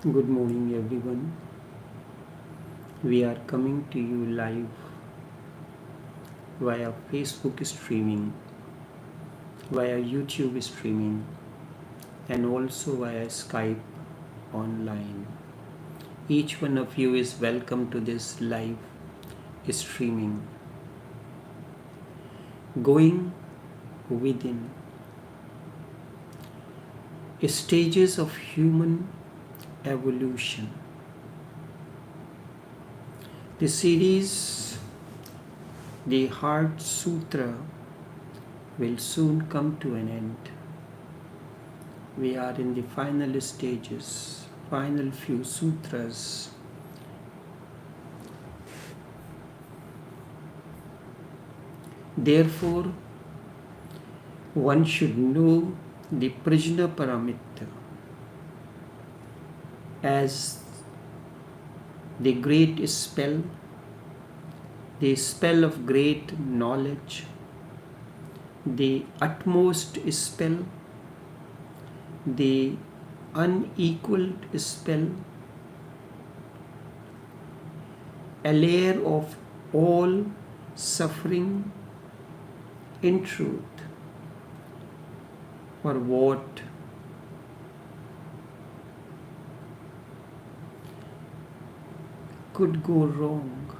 Good morning, everyone. We are coming to you live via Facebook streaming, via YouTube streaming, and also via Skype online. Each one of you is welcome to this live streaming. Going within stages of human evolution. The series, the Heart Sutra, will soon come to an end. We are in the final stages, final few sutras. Therefore, one should know the Prajna Paramita as the great spell, the spell of great knowledge, the utmost spell, the unequaled spell, allayer of all suffering in truth. For what could go wrong?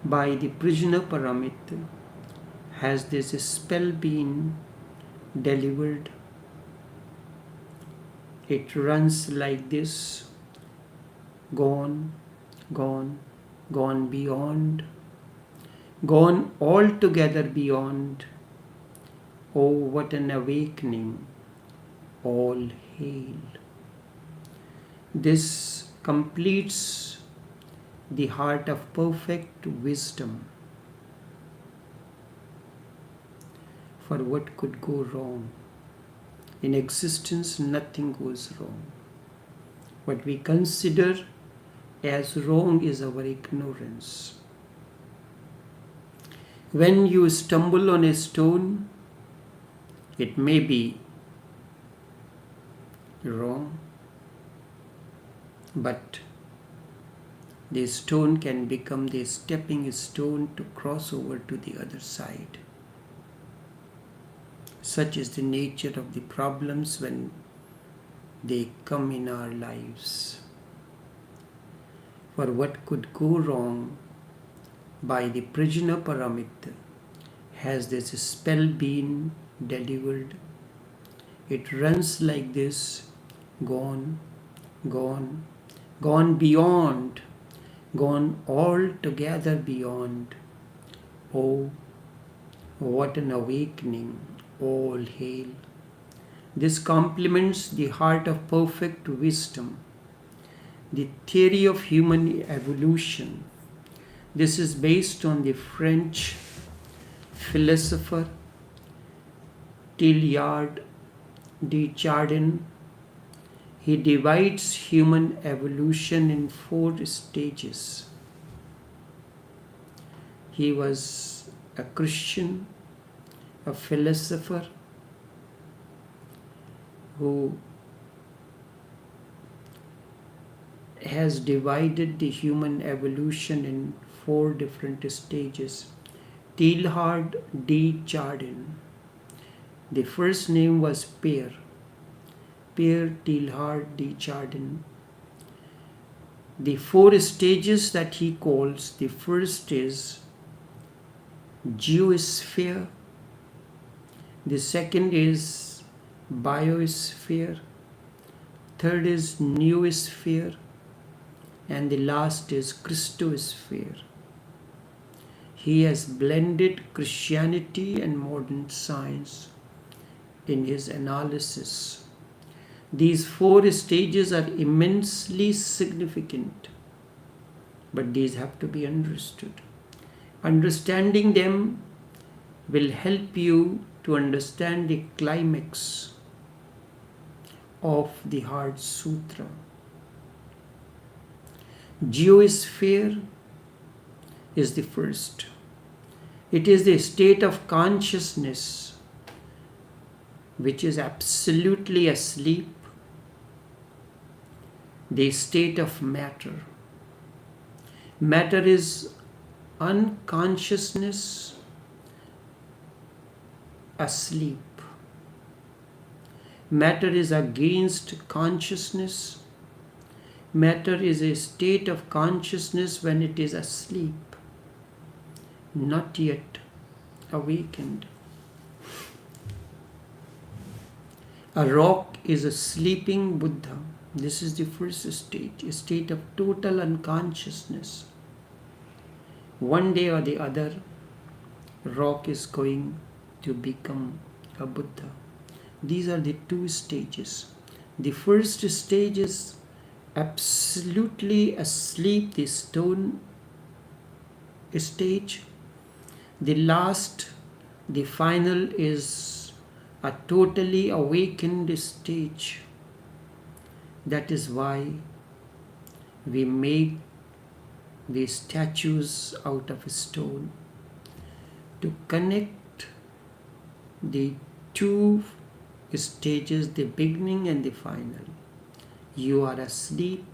By the Prajna Paramita has this spell been delivered. It runs like this: gone, gone, gone beyond, gone altogether beyond. Oh, what an awakening! All hail. This completes the heart of perfect wisdom. For what could go wrong? In existence, nothing goes wrong. What we consider as wrong is our ignorance. When you stumble on a stone, it may be wrong, but the stone can become the stepping stone to cross over to the other side. Such is the nature of the problems when they come in our lives. For what could go wrong? By the Prajna Paramita has this spell been delivered. It runs like this: gone, gone, gone beyond, gone altogether beyond. Oh, what an awakening! All hail. This complements the heart of perfect wisdom, the theory of human evolution. This is based on the French philosopher Teilhard de Chardin. He divides human evolution in 4 stages. He was a Christian, a philosopher who has divided the human evolution in 4 different stages. Teilhard de Chardin. The first name was Pierre Teilhard de Chardin. The 4 stages that he calls: the first is geosphere, the second is biosphere, third is noosphere, and the last is Christosphere. He has blended Christianity and modern science in his analysis. These 4 stages are immensely significant, but these have to be understood. Understanding them will help you to understand the climax of the Heart Sutra. Geosphere is the first. It is the state of consciousness which is absolutely asleep, the state of matter. Matter is unconsciousness asleep. Matter is against consciousness. Matter is a state of consciousness when it is asleep, not yet awakened. A rock is a sleeping Buddha. This is the first stage, a state of total unconsciousness. One day or the other, rock is going to become a Buddha. These are the two stages. The first stage is absolutely asleep, the stone stage. The last, the final, is a totally awakened stage. That is why we make the statues out of stone, to connect the two stages, the beginning and the final. You are asleep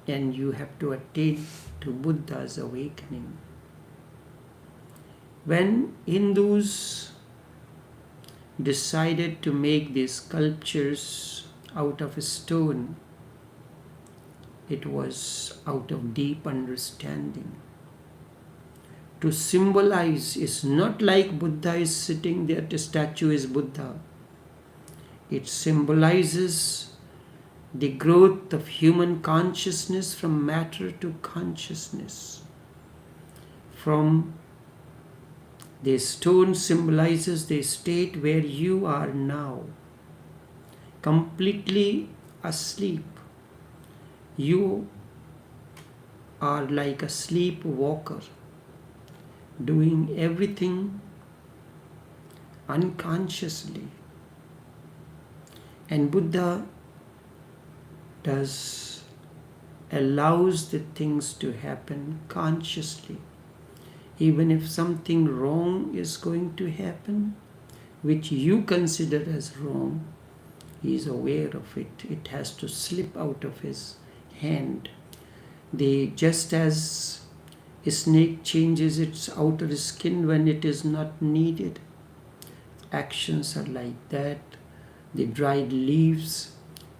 and you have to attain to Buddha's awakening. When Hindus decided to make these sculptures out of stone, it was out of deep understanding. To symbolize is not like Buddha is sitting there, the statue is Buddha. It symbolizes the growth of human consciousness from matter to consciousness. From the stone symbolizes the state where you are now, completely asleep. You are like a sleepwalker, doing everything unconsciously. And Buddha allows the things to happen consciously. Even if something wrong is going to happen, which you consider as wrong, he is aware of it. It has to slip out of his hand. Just as a snake changes its outer skin when it is not needed, actions are like that. The dried leaves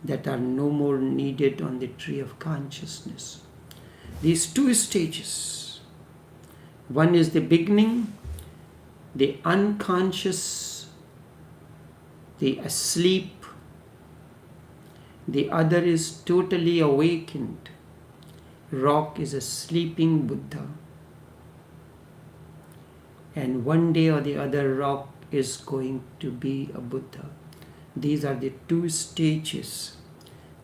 that are no more needed on the tree of consciousness. These two stages. One is the beginning, the unconscious, the asleep. The other is totally awakened. Rock is a sleeping Buddha. And one day or the other, rock is going to be a Buddha. These are the two stages.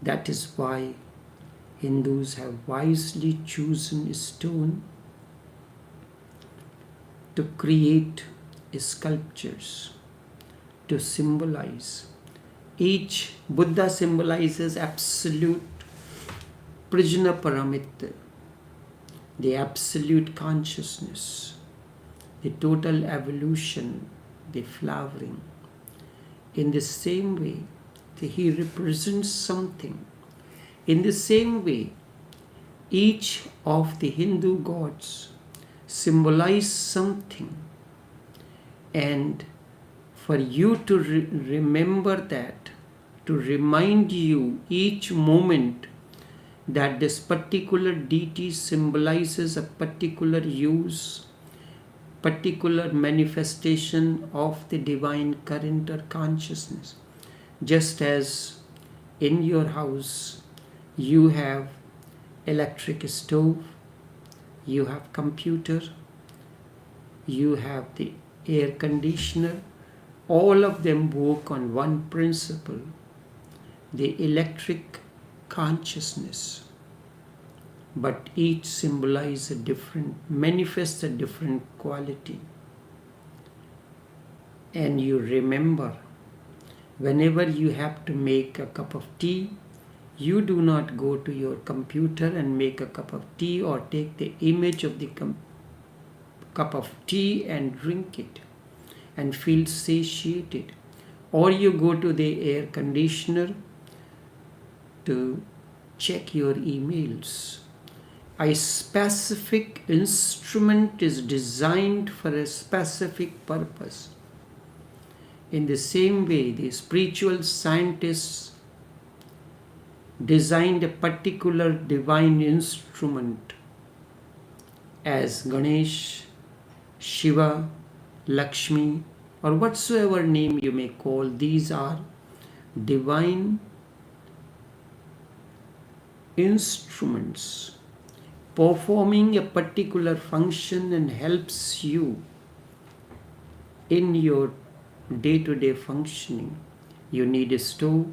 That is why Hindus have wisely chosen stone to create sculptures, to symbolize. Each Buddha symbolizes absolute prajna paramita, the absolute consciousness, the total evolution, the flowering. In the same way, he represents something. In the same way, each of the Hindu gods symbolize something. And for you to remember that, to remind you each moment that this particular deity symbolizes a particular use, particular manifestation of the divine current or consciousness. Just as in your house you have electric stove, you have computer, you have the air conditioner, all of them work on one principle, the electric consciousness. But each symbolizes a different, manifests a different quality. And you remember, whenever you have to make a cup of tea, you do not go to your computer and make a cup of tea or take the image of the cup of tea and drink it and feel satiated. Or you go to the air conditioner to check your emails. A specific instrument is designed for a specific purpose. In the same way, the spiritual scientists designed a particular divine instrument as Ganesh, Shiva, Lakshmi, or whatsoever name you may call. These are divine instruments performing a particular function and helps you in your day-to-day functioning. You need a stove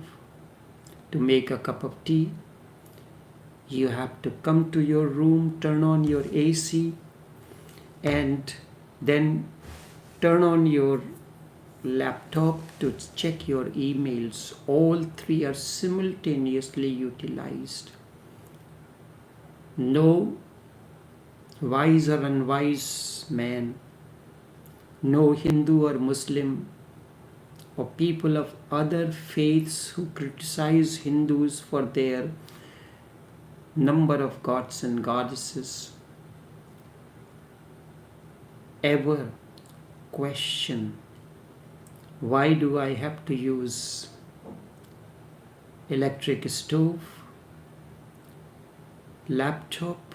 to make a cup of tea. You have to come to your room, turn on your AC, and then turn on your laptop to check your emails. All three are simultaneously utilized. No wise or unwise man, no Hindu or Muslim or people of other faiths who criticize Hindus for their number of gods and goddesses ever question, why do I have to use electric stove, laptop,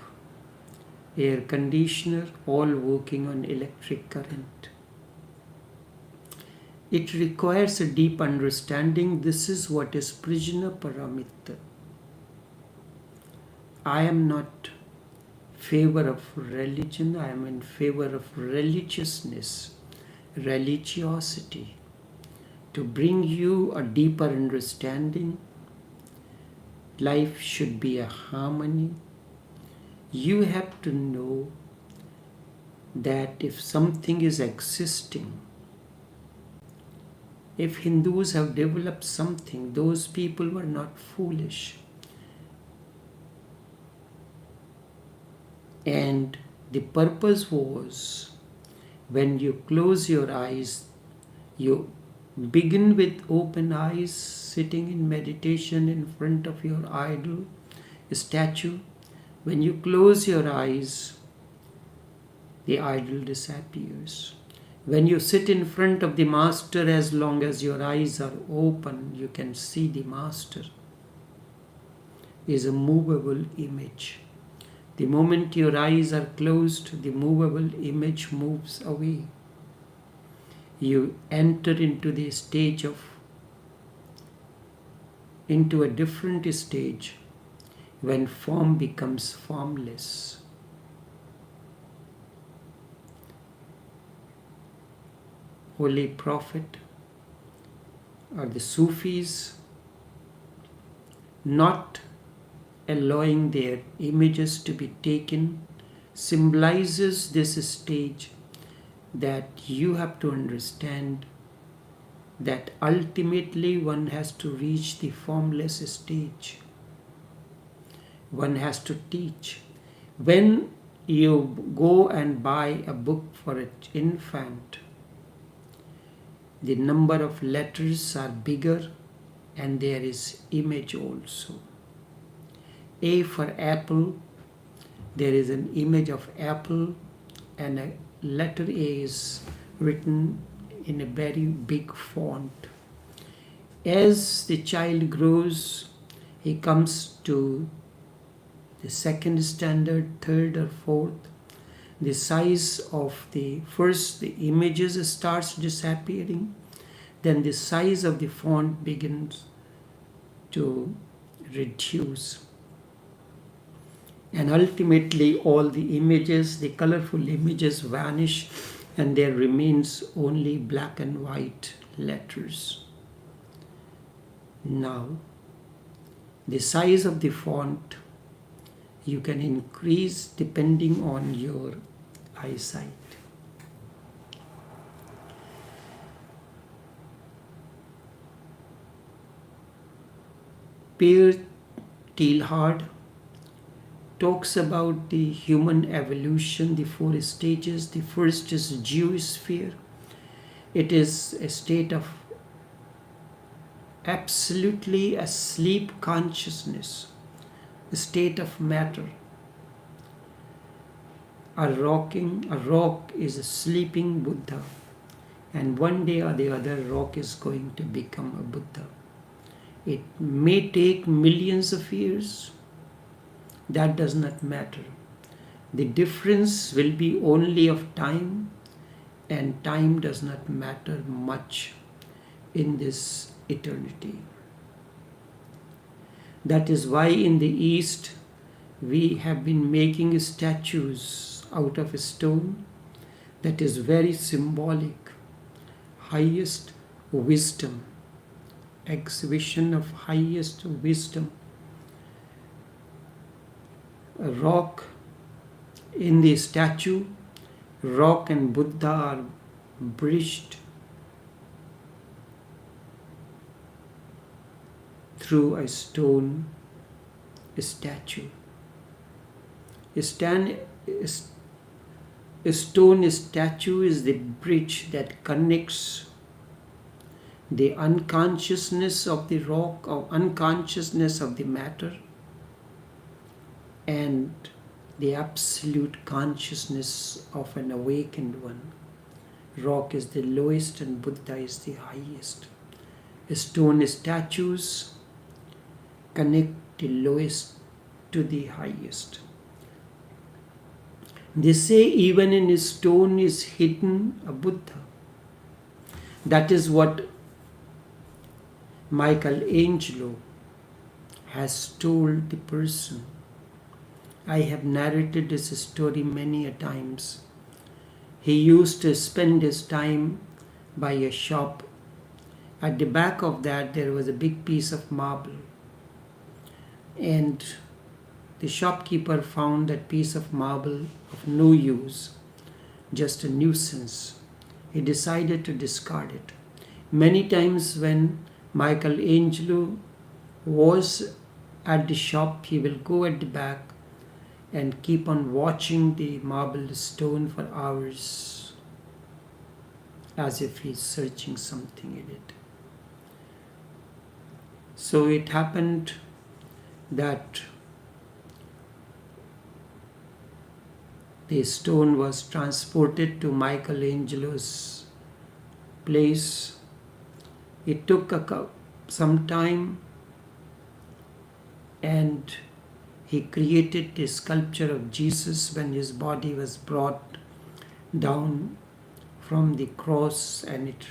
air conditioner, all working on electric current? It requires a deep understanding. This is what is Prajna Paramita. I am not favor of religion, I am in favor of religiousness, religiosity, to bring you a deeper understanding. Life should be a harmony. You have to know that if something is existing, if Hindus have developed something, those people were not foolish. And the purpose was, when you close your eyes, you begin with open eyes, sitting in meditation in front of your idol, statue. When you close your eyes, the idol disappears. When you sit in front of the master, as long as your eyes are open, you can see the master is a movable image. The moment your eyes are closed, the movable image moves away. You enter into the stage into a different stage when form becomes formless. Holy Prophet or the Sufis not allowing their images to be taken symbolizes this stage, that you have to understand that ultimately one has to reach the formless stage. One has to teach. When you go and buy a book for an infant, the number of letters are bigger and there is image also. A for apple, there is an image of apple and a letter A is written in a very big font. As the child grows, he comes to the second standard, third or fourth. The size of the images starts disappearing. Then the size of the font begins to reduce. And ultimately all the images, the colorful images vanish and there remains only black and white letters. Now, the size of the font you can increase depending on your eyesight. Pierre Teilhard talks about the human evolution, the 4 stages. The first is geosphere. It is a state of absolutely a sleep consciousness, a state of matter. A rock is a sleeping Buddha, and one day or the other rock is going to become a Buddha. It may take millions of years. That does not matter. The difference will be only of time, and time does not matter much in this eternity. That is why in the East we have been making statues out of stone that is very symbolic, highest wisdom, exhibition of highest wisdom. A rock in the statue, rock and Buddha are bridged through a stone statue. A stone statue is the bridge that connects the unconsciousness of the rock or unconsciousness of the matter and the absolute consciousness of an awakened one. Rock is the lowest and Buddha is the highest. Stone statues connect the lowest to the highest. They say even in a stone is hidden a Buddha. That is what Michelangelo has told the person. I have narrated this story many a times. He used to spend his time by a shop. At the back of that there was a big piece of marble. And the shopkeeper found that piece of marble of no use, just a nuisance. He decided to discard it. Many times when Michelangelo was at the shop, he will go at the back and keep on watching the marble stone for hours as if he's searching something in it. So it happened that the stone was transported to Michelangelo's place. It took some time, and he created the sculpture of Jesus when his body was brought down from the cross and it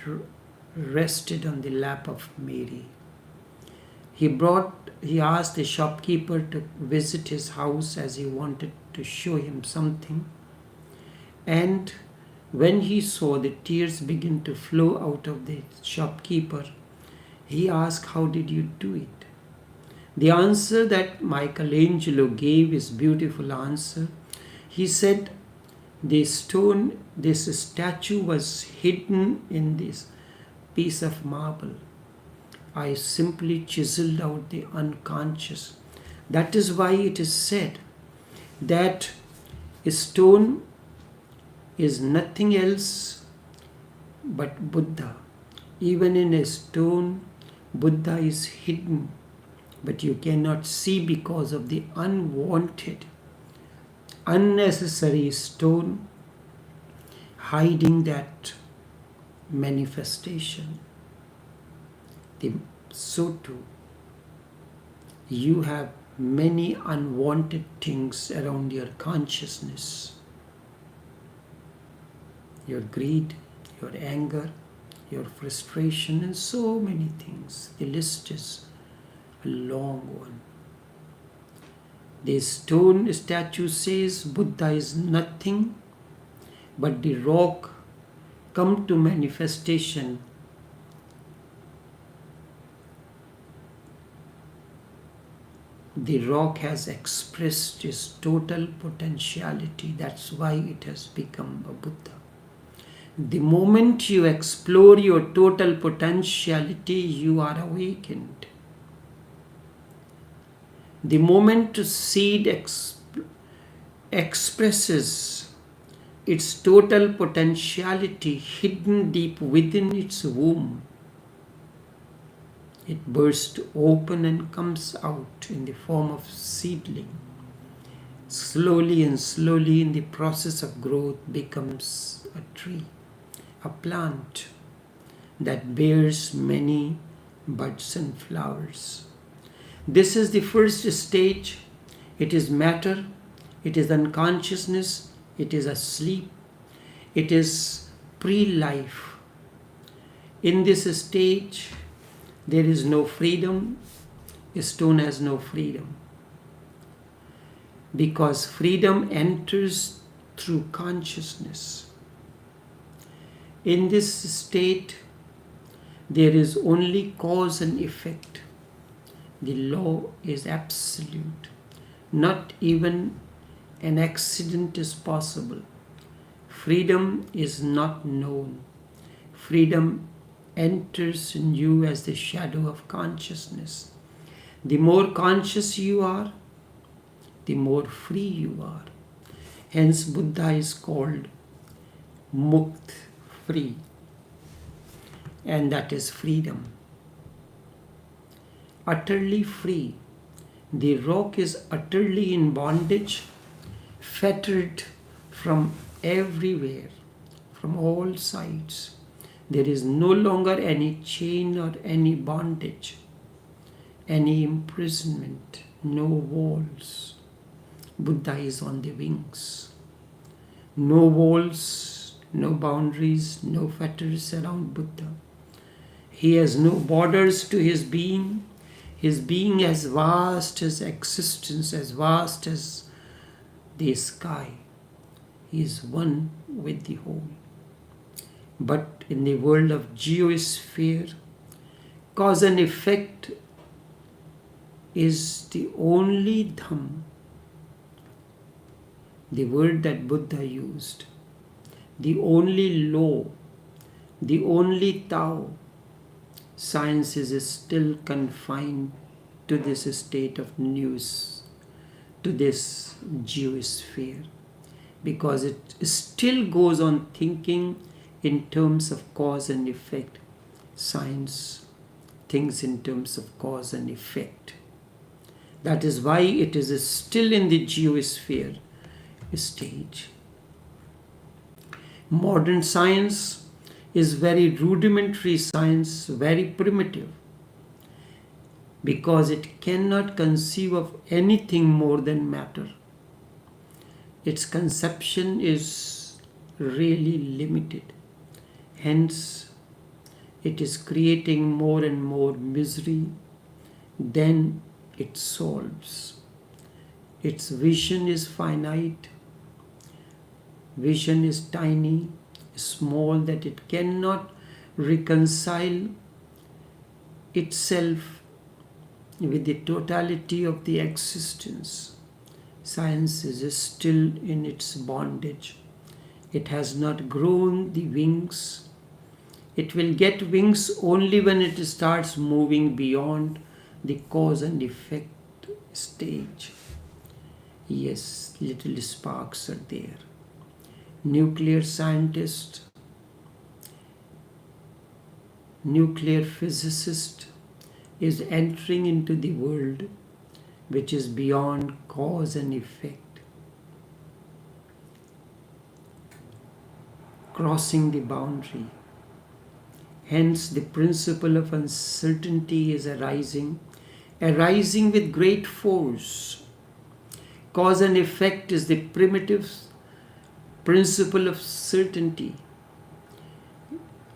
rested on the lap of Mary. He asked the shopkeeper to visit his house as he wanted to show him something. And when he saw the tears begin to flow out of the shopkeeper, he asked, "How did you do it?" The answer that Michelangelo gave is beautiful answer. He said, this statue was hidden in this piece of marble. I simply chiseled out the unconscious. That is why it is said that a stone is nothing else but Buddha. Even in a stone, Buddha is hidden, but you cannot see because of the unwanted, unnecessary stone hiding that manifestation. So too, you have many unwanted things around your consciousness. Your greed, your anger, your frustration, and so many things. The list is a long one. The stone statue says Buddha is nothing but the rock come to manifestation. The rock has expressed its total potentiality. That's why it has become a Buddha. The moment you explore your total potentiality, you are awakened. The moment a seed expresses its total potentiality hidden deep within its womb, It bursts open and comes out in the form of seedling. Slowly and slowly, in the process of growth, becomes a tree, a plant that bears many buds and flowers. This is the first stage. It is matter, it is unconsciousness, it is asleep, it is pre-life. In this stage, there is no freedom. A stone has no freedom. Because freedom enters through consciousness. In this state, there is only cause and effect. The law is absolute. Not even an accident is possible. Freedom is not known. Freedom enters in you as the shadow of consciousness. The more conscious you are, the more free you are. Hence, Buddha is called Mukt, free. And that is freedom. Utterly free. The rock is utterly in bondage, fettered from everywhere, from all sides. There is no longer any chain or any bondage, any imprisonment, no walls. Buddha is on the wings. No walls, no boundaries, no fetters around Buddha. He has no borders to his being. His being as vast as existence, as vast as the sky. He is one with the whole. But in the world of geosphere, cause and effect is the only Dham, the word that Buddha used, the only law, the only Tao. Science is still confined to this state of news, to this geosphere, because it still goes on thinking in terms of cause and effect. Science thinks in terms of cause and effect. That is why it is still in the geosphere stage. Modern science is very rudimentary science, very primitive, because it cannot conceive of anything more than matter. Its conception is really limited. Hence, it is creating more and more misery than it solves. Its vision is finite. Vision is tiny, small, that it cannot reconcile itself with the totality of the existence. Science is still in its bondage. It has not grown the wings. It will get wings only when it starts moving beyond the cause and effect stage. Yes, little sparks are there. Nuclear scientist, nuclear physicist is entering into the world which is beyond cause and effect, crossing the boundary. Hence, the principle of uncertainty is arising with great force. Cause and effect is the primitive principle of certainty.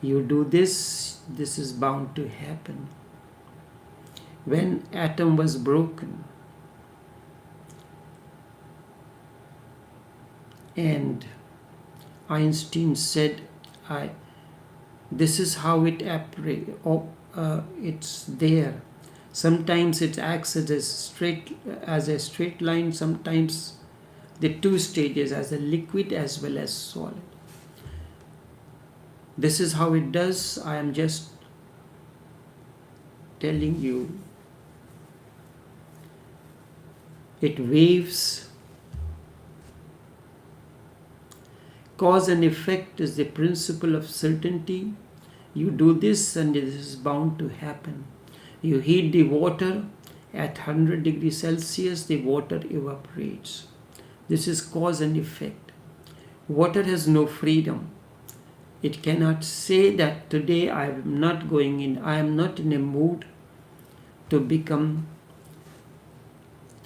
You do this, this is bound to happen. When atom was broken and Einstein said, this is how it it's there. Sometimes it acts as a straight line, sometimes the two stages, as a liquid as well as solid. This is how it does. I am just telling you. It waves. Cause and effect is the principle of certainty. You do this and it is bound to happen. You heat the water at 100 degrees Celsius, the water evaporates. This is cause and effect. Water has no freedom. It cannot say that today I am not going in, I am not in a mood to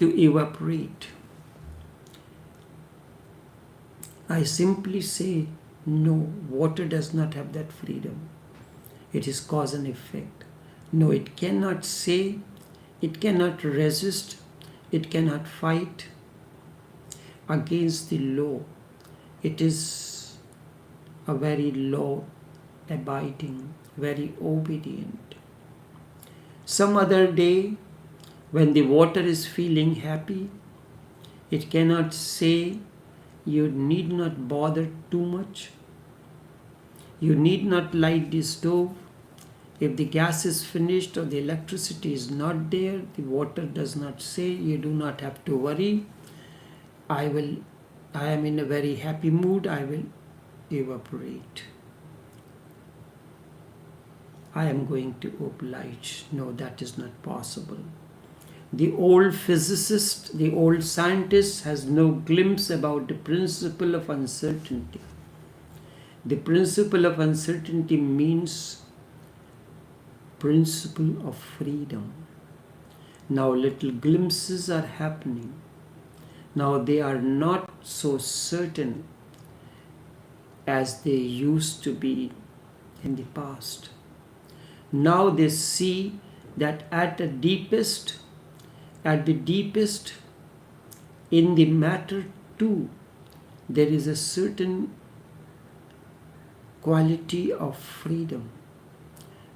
evaporate. I simply say no, water does not have that freedom. It is cause and effect. No, it cannot say, it cannot resist, it cannot fight against the law. It is a very law abiding, very obedient. Some other day, when the water is feeling happy, it cannot say, you need not bother too much. You need not light the stove. If the gas is finished or the electricity is not there, the water does not say, you do not have to worry. I am in a very happy mood, I will evaporate. I am going to oblige. No, that is not possible. The old physicist, the old scientist has no glimpse about the principle of uncertainty. The principle of uncertainty means principle of freedom. Now little glimpses are happening. Now they are not so certain as they used to be in the past. Now they see that at the deepest, in the matter too, there is a certain quality of freedom.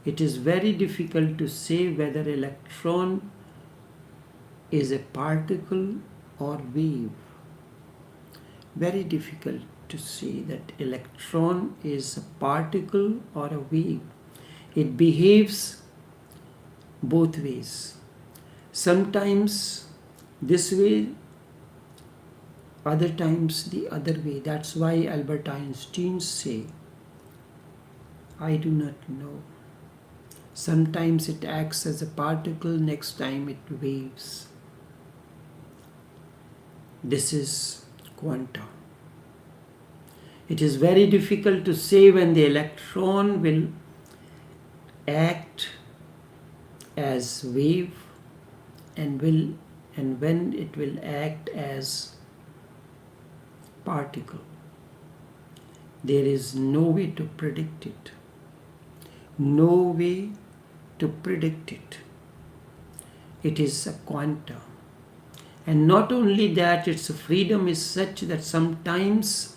It is very difficult to say whether electron is a particle or wave. Very difficult to say that electron is a particle or a wave. It behaves both ways. Sometimes this way, other times the other way. That's why Albert Einstein say, I do not know. Sometimes it acts as a particle, next time it waves. This is quantum. It is very difficult to say when the electron will act as wave and when it will act as particle. There is no way to predict it. No way to predict it. It is a quantum. And not only that, its freedom is such that sometimes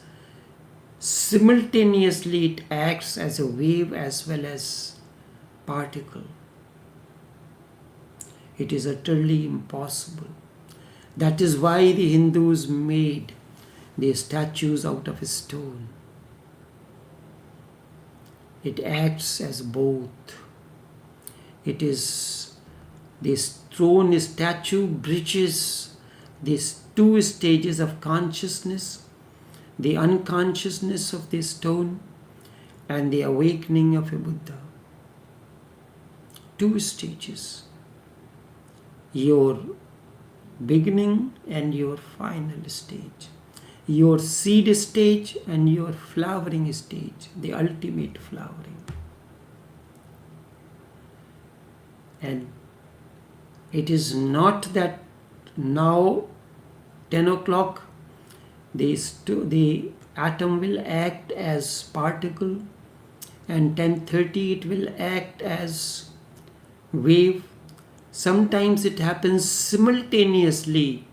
simultaneously it acts as a wave as well as particle. It is utterly impossible. That is why the Hindus made their statues out of stone. It acts as both. It is, this stone statue bridges these two stages of consciousness, the unconsciousness of the stone and the awakening of a Buddha. Two stages. Your beginning and your final stage. Your seed stage and your flowering stage, the ultimate flowering. And it is not that now 10 o'clock the atom will act as particle and 10:30 it will act as wave. Sometimes it happens simultaneously.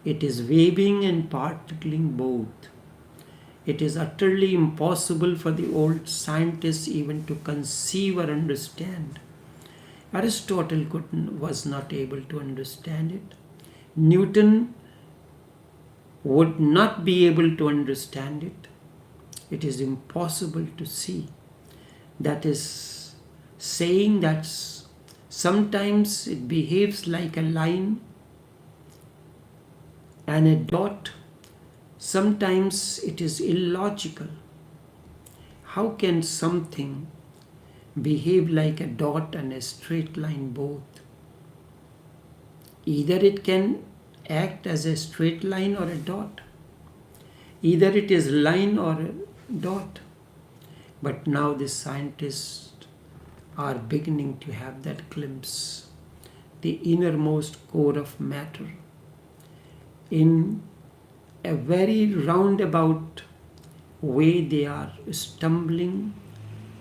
It is waving and particling both. It is utterly impossible for the old scientists even to conceive or understand. Aristotle was not able to understand it. Newton would not be able to understand it. It is impossible to see. That is saying that sometimes it behaves like a line and a dot. Sometimes it is illogical. How can something behave like a dot and a straight line both. Either it can act as a straight line or a dot. Either it is line or a dot. But now the scientists are beginning to have that glimpse, the innermost core of matter. In a very roundabout way, they are stumbling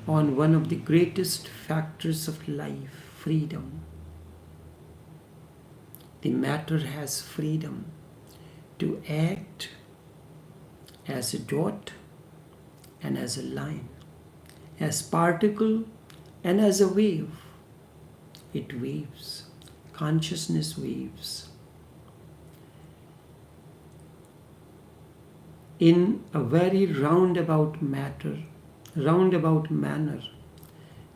on one of the greatest factors of life, freedom. The matter has freedom to act as a dot and as a line, as particle and as a wave. It waves. Consciousness waves. In a very roundabout manner,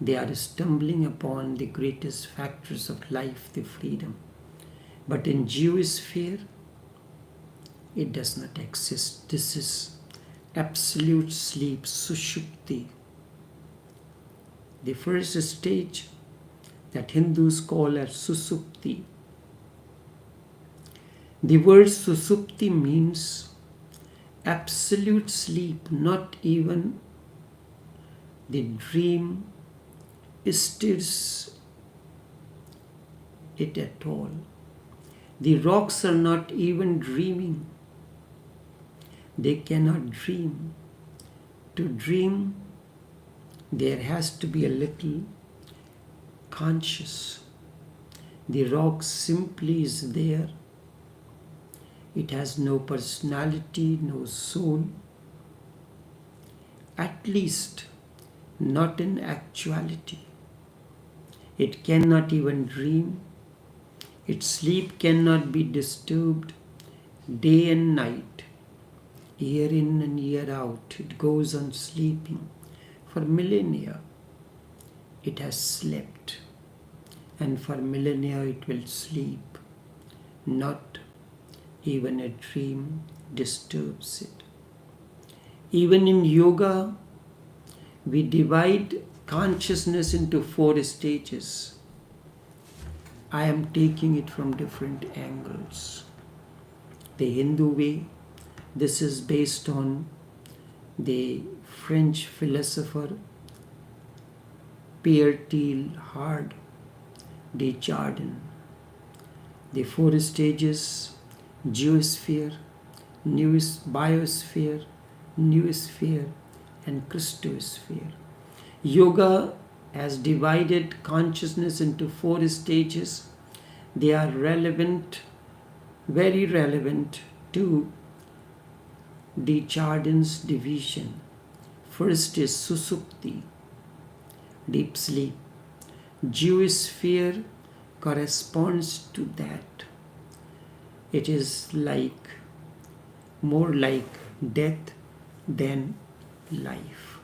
they are stumbling upon the greatest factors of life, the freedom. But in Jewish sphere, it does not exist. This is absolute sleep, sushupti. The first stage that Hindus call as susupti. The word susupti means absolute sleep, not even the dream stirs it at all. The rocks are not even dreaming. They cannot dream. To dream, there has to be a little conscious. The rock simply is there. It has no personality, no soul. At least not in actuality. It cannot even dream. Its sleep cannot be disturbed day and night, year in and year out. It goes on sleeping for millennia. It has slept, and for millennia it will sleep. Not even a dream disturbs it. Even in yoga, we divide consciousness into 4 stages. I am taking it from different angles. The Hindu way, this is based on the French philosopher Pierre Teilhard de Chardin. The 4 stages: geosphere, biosphere, noosphere, and Christosphere. Yoga has divided consciousness into 4 stages. They are relevant, very relevant to de Chardin's division. First is susupti, deep sleep. Geosphere corresponds to that. It is more like death than life.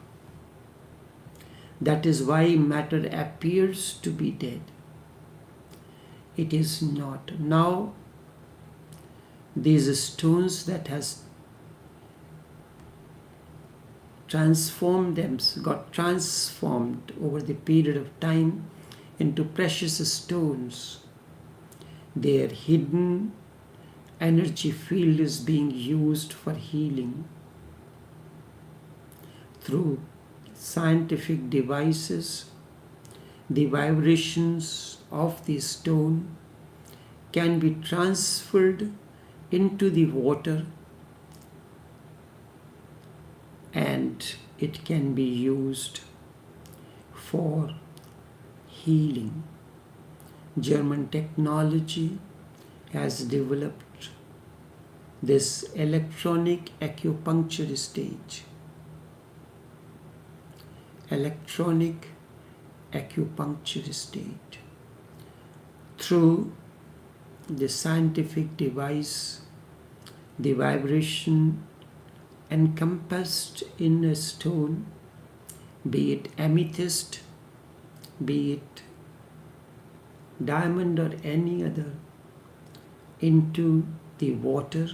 That is why matter appears to be dead. It is not. Now, these stones that has got transformed over the period of time into precious stones. Their hidden energy field is being used for healing through scientific devices. The vibrations of the stone can be transferred into the water, and it can be used for healing. German technology has developed this electronic acupuncture stage. Electronic acupuncture state. Through the scientific device, the vibration encompassed in a stone, be it amethyst, be it diamond or any other, into the water,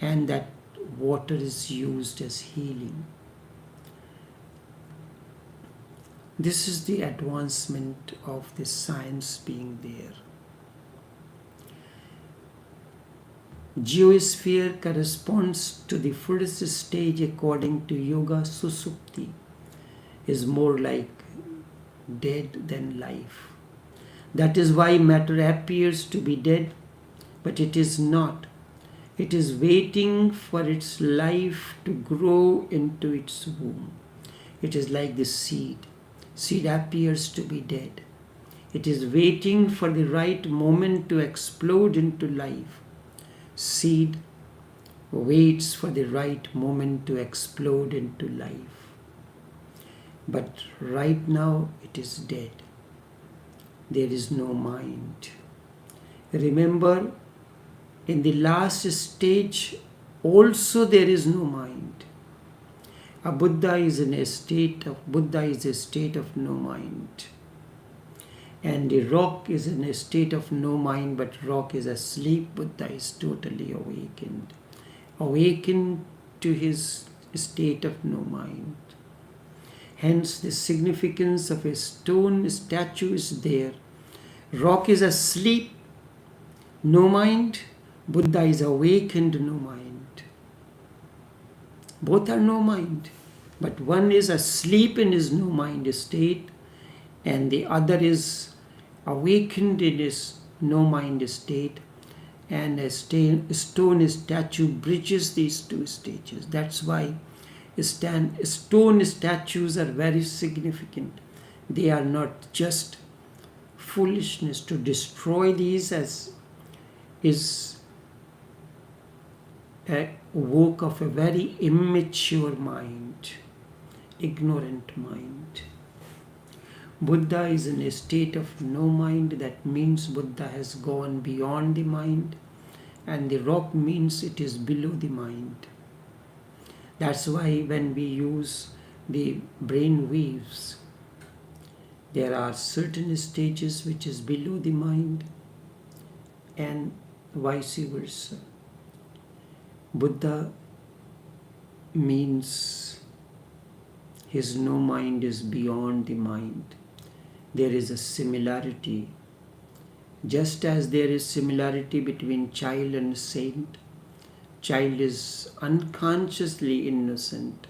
and that water is used as healing. This is the advancement of the science being there. Geosphere corresponds to the first stage according to yoga. Susupti is more like dead than life. That is why matter appears to be dead, but it is not. It is waiting for its life to grow into its womb. It is like the seed. Seed appears to be dead. It is waiting for the right moment to explode into life. Seed waits for the right moment to explode into life. But right now it is dead. There is no mind. Remember, in the last stage also there is no mind. A Buddha is a state of no mind. And the rock is in a state of no mind, but rock is asleep. Buddha is totally awakened. Awakened to his state of no mind. Hence the significance of a stone statue is there. Rock is asleep, no mind. Buddha is awakened, no mind. Both are no mind. But one is asleep in his no mind state, and the other is awakened in his no mind state, and a stone statue bridges these two stages. That's why stone statues are very significant. They are not just foolishness. To destroy these is a work of a very immature mind, ignorant mind. Buddha is in a state of no mind. That means Buddha has gone beyond the mind, and the rock means it is below the mind. That's why when we use the brain waves, there are certain stages which is below the mind and vice versa. Buddha means his no mind is beyond the mind. There is a similarity. Just as there is similarity between child and saint, child is unconsciously innocent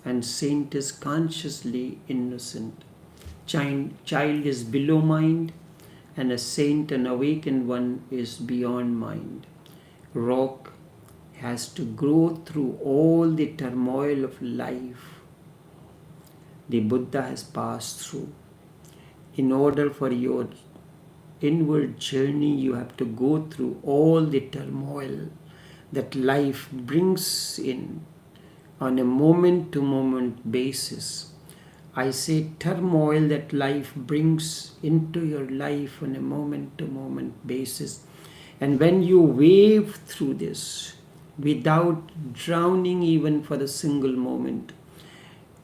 and saint is consciously innocent. Child is below mind, and a saint, an awakened one, is beyond mind. Rock has to grow through all the turmoil of life the Buddha has passed through. In order for your inward journey, you have to go through all the turmoil that life brings in on a moment-to-moment basis. I say turmoil that life brings into your life on a moment-to-moment basis. And when you wave through this without drowning even for a single moment,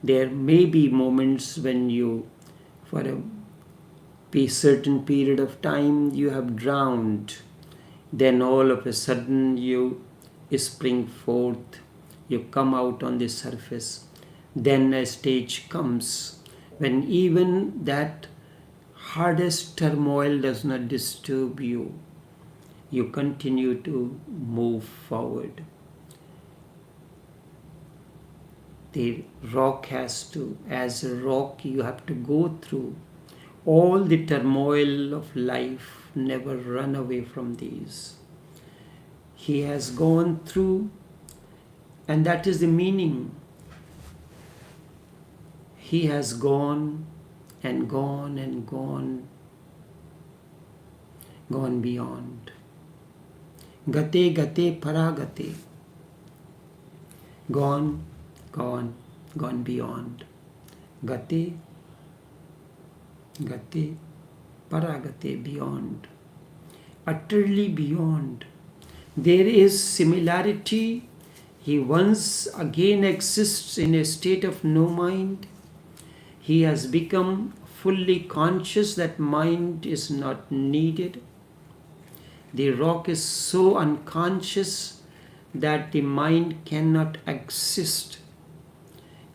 there may be moments when you, for a certain period of time, you have drowned. Then all of a sudden you spring forth, you come out on the surface. Then a stage comes when even that hardest turmoil does not disturb you. You continue to move forward. The rock has to, as a rock, you have to go through all the turmoil of life. Never run away from these. He has gone through, and that is the meaning. He has gone and gone and gone beyond. Gate gate paragate. Gone beyond. Gate paragate, beyond. Utterly beyond. There is similarity. He once again exists in a state of no mind. He has become fully conscious that mind is not needed. The rock is so unconscious that the mind cannot exist.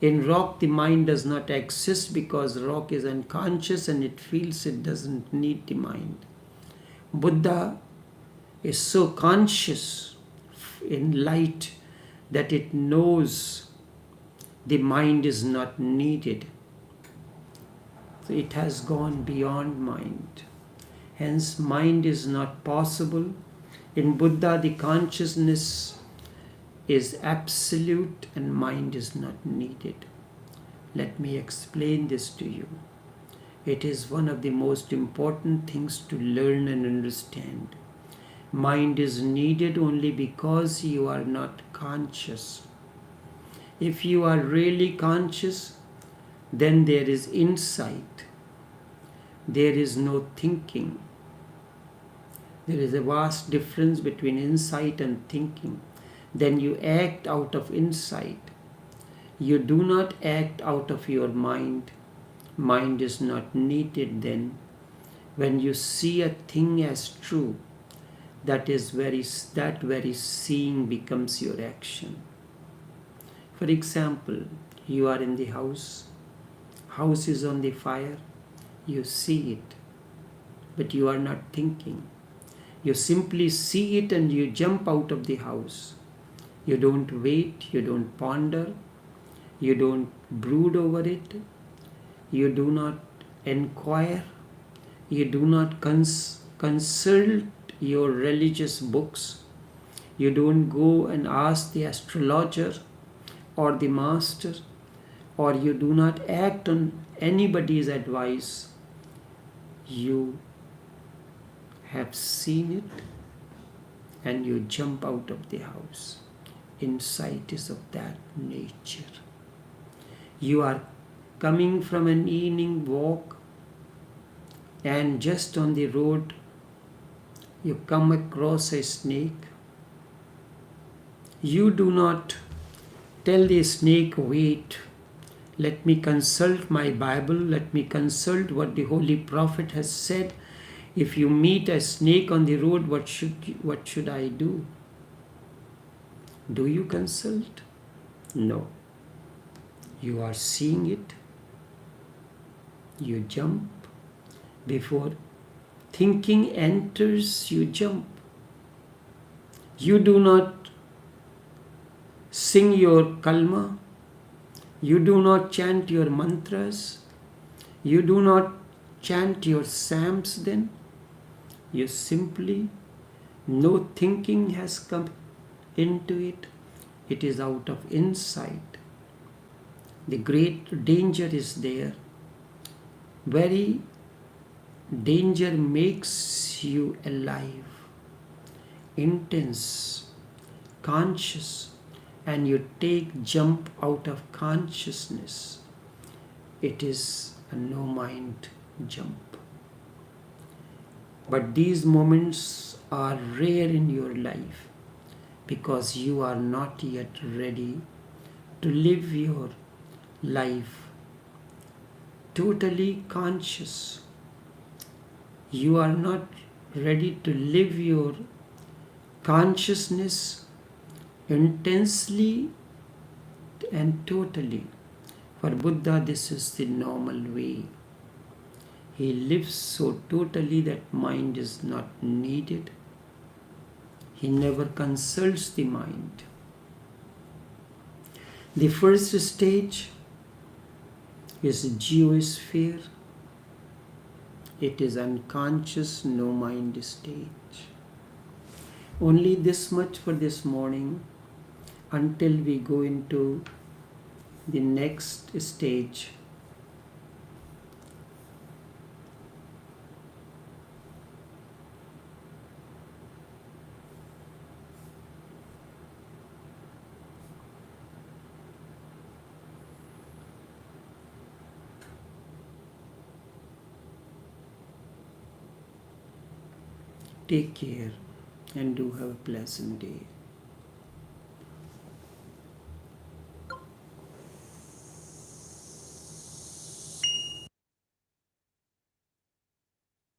In rock, the mind does not exist because rock is unconscious and it feels it doesn't need the mind. Buddha is so conscious in light that it knows the mind is not needed. So it has gone beyond mind. Hence, mind is not possible. In Buddha, the consciousness is absolute and mind is not needed. Let me explain this to you. It is one of the most important things to learn and understand. Mind is needed only because you are not conscious. If you are really conscious, then there is insight. There is no thinking. There is a vast difference between insight and thinking. Then you act out of insight. You do not act out of your mind. Mind is not needed then. When you see a thing as true, that very seeing becomes your action. For example, you are in the house. House is on the fire. You see it, but you are not thinking. You simply see it and you jump out of the house. You don't wait, you don't ponder, you don't brood over it, you do not inquire, you do not consult your religious books, you don't go and ask the astrologer or the master, or you do not act on anybody's advice. You have seen it and you jump out of the house. Insight is of that nature. You are coming from an evening walk and just on the road you come across a snake. You do not tell the snake, wait, let me consult my Bible, let me consult what the Holy Prophet has said. If you meet a snake on the road, what should I do? Do you consult? No. You are seeing it. You jump. Before thinking enters, you jump. You do not sing your kalma. You do not chant your mantras. You do not chant your psalms then. You simply, no thinking has come into it. It is out of insight. The great danger is there. Very danger makes you alive, intense, conscious, and you jump out of consciousness. It is a no mind jump. But these moments are rare in your life because you are not yet ready to live your life totally conscious. You are not ready to live your consciousness intensely and totally. For Buddha, this is the normal way. He lives so totally that mind is not needed. He never consults the mind. The first stage is geosphere. It is unconscious, no mind stage. Only this much for this morning until we go into the next stage. Take care and do have a pleasant day.